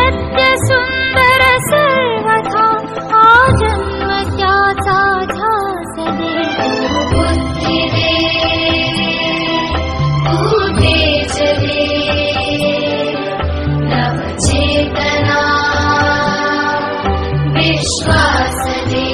सत्य सुंदर सर्वथा आजन्म त्याचा ध्यास दे बुद्धी दे तू तेज दे नवचेतना विश्वास दे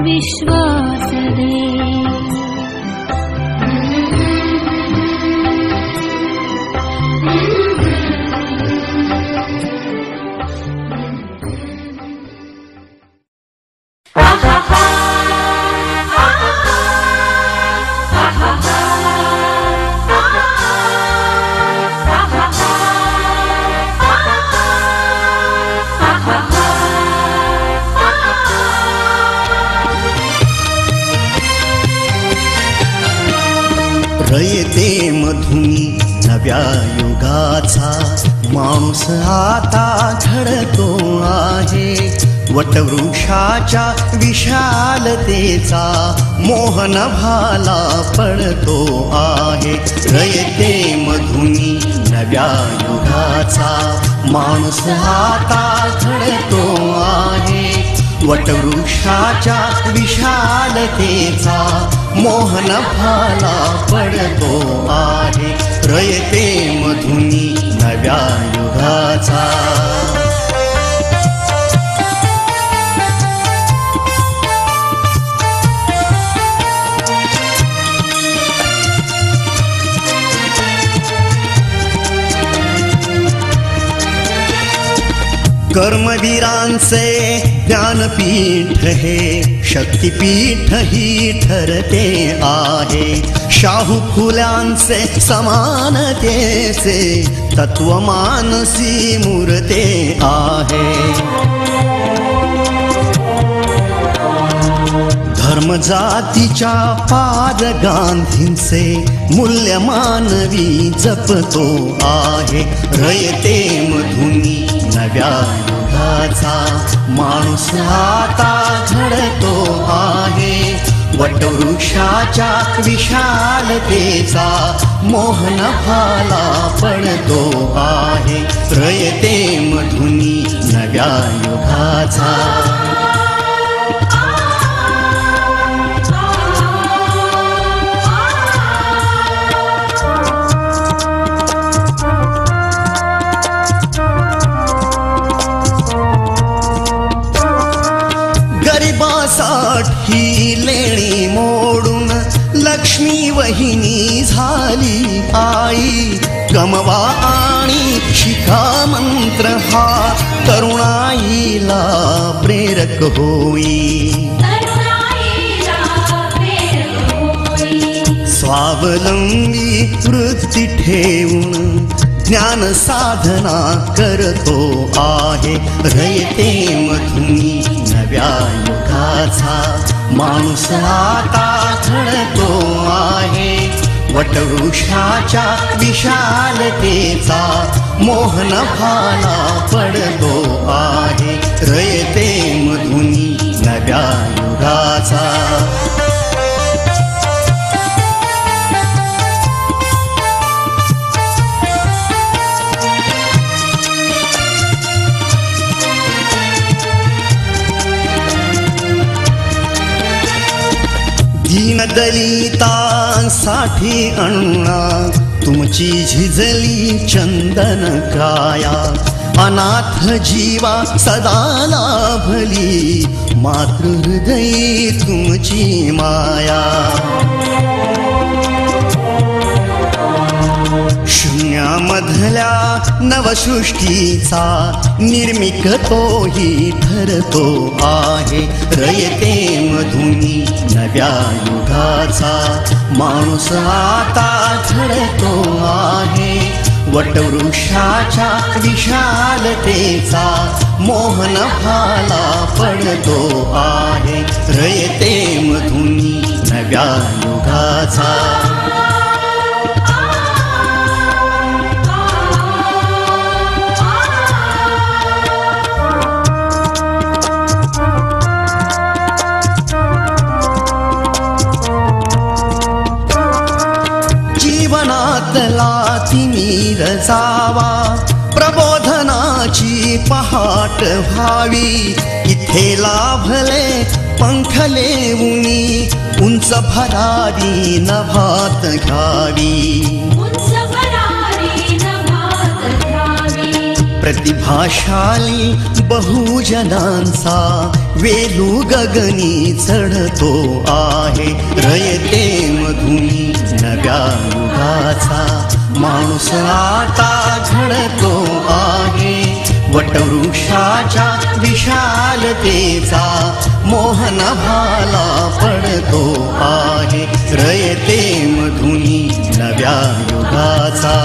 विश्वास दे। रयते मधुनी नव्या युगाचा माणूस आता घडतो आहे. वटवृक्षाच्या विशालतेचा मोहन भाला पडतो आहे. रयते मधुनी नव्या युगाचा माणूस आता घडतो आहे. वटवृक्षाच्या विशालतेचा मोहन भाला पडतो आहे. रयते मधुनी नव्या युगाचा. कर्मवीरांचे ज्ञानपीठ हे शक्तिपीठ ही ठरते आहे. शाहू फुल्यांचे समानतेचे तत्व मानसी मूर्ते आहे. धर्म जातीच्या पाद गांधींचे मूल्य मानवी जपतो आहे. रयते मधुनी नव्या युगाचा माणूस आता घडतो आहे. वटवृक्षाच्या विशालतेचा मोहन भाला पडतो आहे. रयते मधुनी नव्या युगाचा. गरिबासाठी लेणी मोडून लक्ष्मी वहिनी झाली आई. कमवा आणि शिका मंत्र हा तरुणाईला प्रेरक होई. स्वावलंबी वृत्ती ठेवून ज्ञान साधना करतो आहे. रयते मधुनी नव्या युगाचा माणूस आता घडतो आहे. वटवृक्षाच्या विशालतेचा मोहन भाला पडतो आहे. रयते मधुनी नव्या युगाचा. दीनदलितांसाठी अण्णा तुमची झिजली चंदन काया. अनाथ जीवा सदा लाभली मातृहृदयी तुमची माया. शून्यामधल्या नवसृष्टीचा निर्मिक तोही ठरतो आहे. रयते मधुनी नव्या युगाचा माणूस आता घडतो आहे. वटवृक्षाच्या विशालतेचा मोहन भाला पडतो आहे. रयते मधुनी नव्या युगाचा. जीवनातला तिमिर जावा प्रबोधनाची पहाट व्हावी. इथे लाभले पंखले उनी उंच भरारी नभात घ्यावी. प्रतिभाशाली बहुजनांचा वेलू गगनी चढतो आहे. रयते मधुनी नव्या युगाचा माणूस आता घडतो आहे. वटवृक्षाच्या विशालतेचा मोहन भाला पडतो आहे. रयते मधुनी नव्या युगाचा.